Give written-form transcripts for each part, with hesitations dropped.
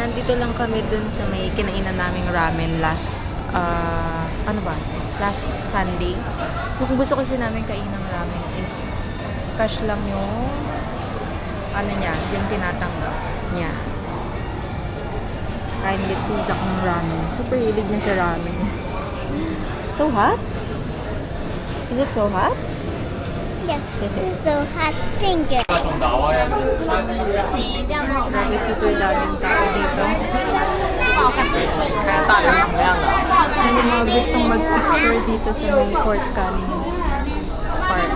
Nandito lang kami dun sa may kinainan naming ramen last, last Sunday. Kung gusto kasi namin kainin ng ramen is cash lang yung, yung tinatanggap niya. Kain get si Zach ng ramen. Super hilig niya sa ramen. So hot? Is it so hot? Yeah, it's so hot. Thank you. Grabe, super daming tao dito. May mga gustong mag-picture dito sa may Fort Canning Park.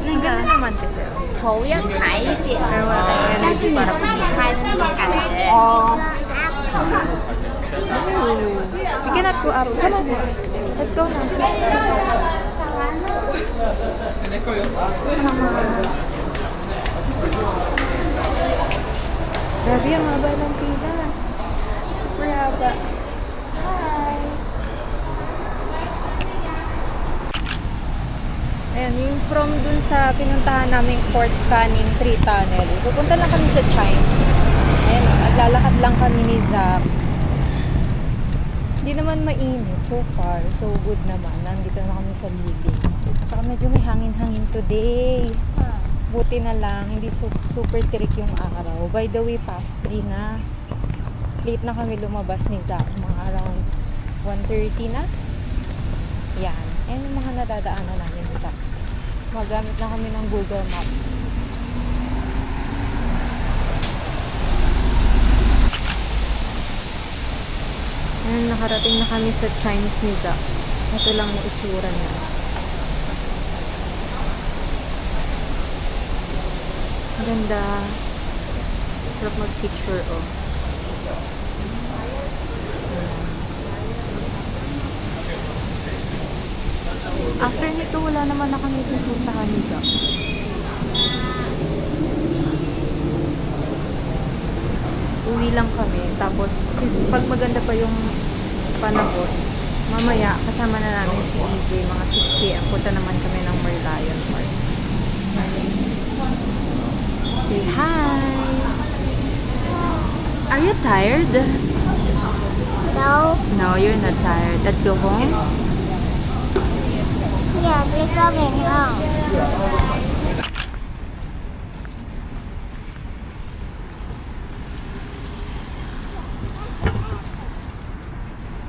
Ganun naman kasi. 头要抬一点， Pero wala tayong energy para 拍 pumunta. 的那种感觉。 We cannot go up. Come on. Let's go now. Grabe, ang haba ng pila. Super haba. Hi! Ayan, yung from dun sa pinuntahan naming Fort Canning 3 Tunnel. Pupunta lang kami sa Chimes. Ayan, naglalakad lang kami ni Zach. Hindi naman mainit so far. So good naman. Nandito na kami sa ligid. Saka medyo may hangin-hangin today. Buti na lang, hindi super tirik yung araw. By the way, past 3 na. Late na kami lumabas ni Zach. Mga around 1:30 na. Yan. Yan yung mga nadadaanan namin ni Zach. Magamit na kami ng Google Maps. Ayan, nakarating na kami sa Chimes ni Zach. Ito lang yung itsura niya. Ganda. Sarap mag-picture, oh. After nito, wala naman na kami pupuntahan ni Zach. Uwi lang kami. Tapos, pag maganda pa yung panahon, mamaya, kasama na namin si EJ, mga 6 p.m. Punta naman kami ng Merlion Park. Say hi! Are you tired? No. No, you're not tired. Let's go home. Yeah, we're going home.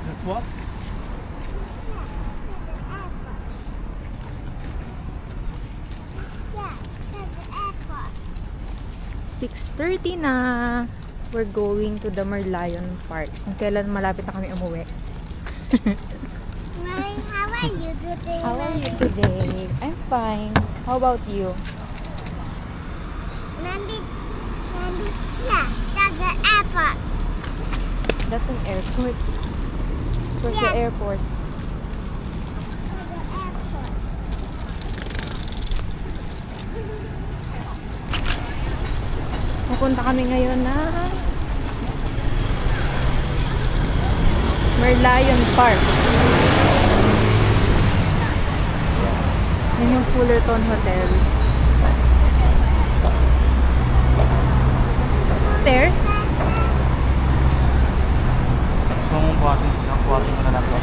Let's walk. Yeah, that's the airport. 6:30 na. We're going to the Merlion Park. Kung kailan malapit na kami umuwi. Mommy, how are you today? How are you today? I'm fine. How about you? Mommy, yeah, that's the airport. That's an airport. Where's the Yeah. airport? That's the airport. Pupunta kami ngayon na Merlion Park. Yan yung Fullerton Hotel. Stairs? So, kuhatin mo na lang to.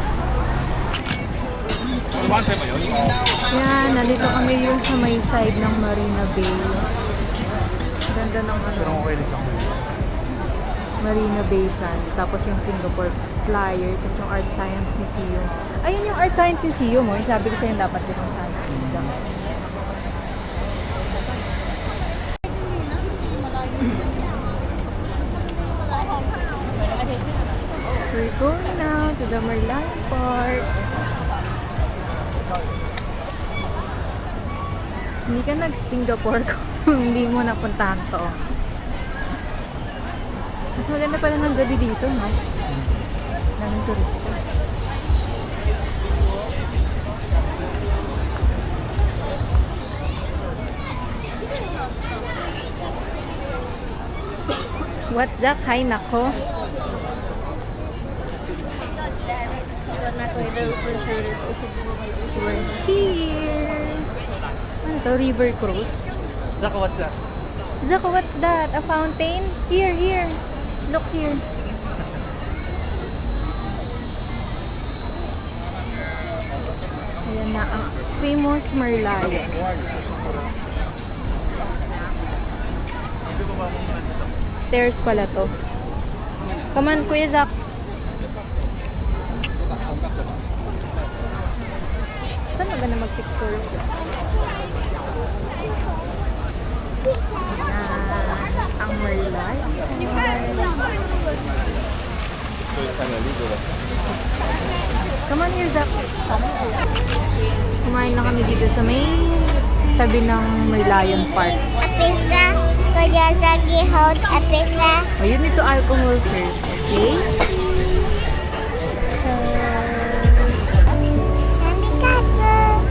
Yan, nandito kami yung sa may side ng Marina Bay. Ganda ng Pero okay lang siya. Marina Bay Sands. Tapos yung Singapore Flyer. Tapos yung Art Science Museum. Ayun yung Art Science Museum, oh. Sabi ko sa'yo dapat din yung sana. We're going now to the Merlion Park. Hindi ka nag-Singapore kung hindi mo napuntahan to. Mas maganda pala ng gabi dito, no? Daming turista. What, Zach? Hi, nako. We're here. Ano to? River Cruise? Zaka, what's that? Zach, what's that? A fountain? Here, here. Look here. Ayan na ang famous Merlion. Stairs pala to. Come on, Kuya Zach. Saan maganda mag-picture? Ang Merlion. Come on here, Zach. Kumain na kami dito sa may tabi ng Merlion Park. A pizza. Kuya Zaki hold a pizza. Oh, you need to alcohol first, okay? So, Candy castle.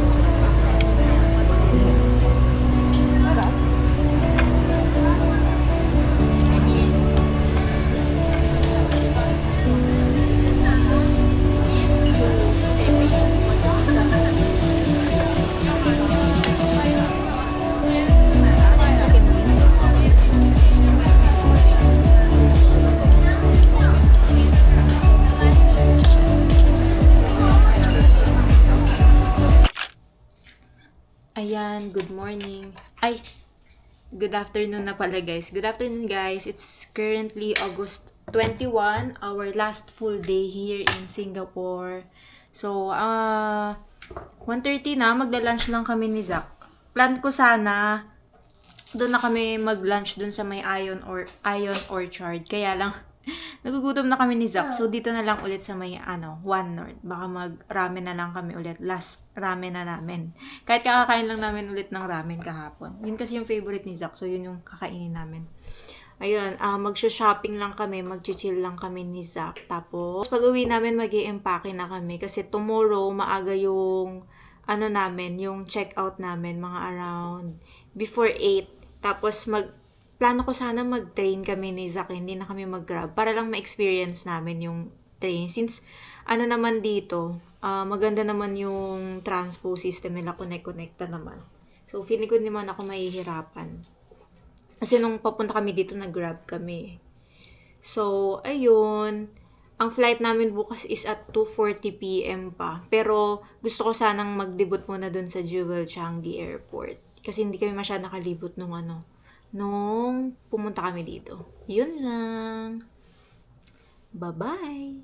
ayan, good morning. Ay, good afternoon na pala guys. Good afternoon guys. It's currently August 21, our last full day here in Singapore. So, 1:30 na, magla-lunch lang kami ni Zach. Plan ko sana, doon na kami mag-lunch doon sa may Ion Orchard. Kaya lang, nagugutom na kami ni Zach. So, dito na lang ulit sa may, One North. Baka mag-ramen na lang kami ulit. Last ramen na namin. Kahit kakakain lang namin ulit ng ramen kahapon. Yun kasi yung favorite ni Zach. So, yun yung kakainin namin. Ayun, mag-shopping lang kami. Mag-chill lang kami ni Zach. Tapos, pag-uwi namin, mag-i-empake na kami. Kasi tomorrow, maaga yung, namin, yung check-out namin. Mga around, before 8. Tapos, plano ko sana mag-train kami ni Zach, hindi na kami mag-grab, para lang ma-experience namin yung train. Since, naman dito, maganda naman yung transpo system nila, connect-connecta naman. So, feeling ko naman ako mahihirapan. Kasi nung papunta kami dito, nag-grab kami. So, ayun. Ang flight namin bukas is at 2:40 p.m. pa. Pero, gusto ko sanang mag-debut muna dun sa Jewel Changi Airport. Kasi hindi kami masyadong nakalibot nung pumunta kami dito. Yun lang. Bye-bye!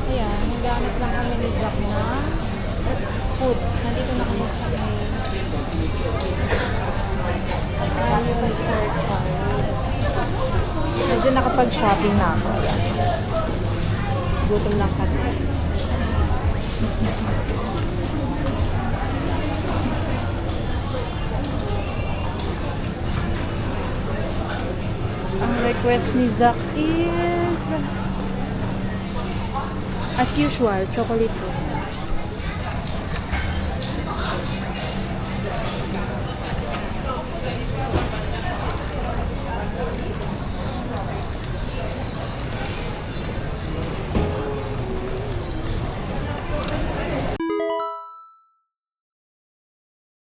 Ayan, nagamit lang kami ni Jack na food. Nandito na kami sa may medyo nakapag-shopping na ako. Ayan. Gutom lang kami. Ang request ni Zach is, as usual, chocolate.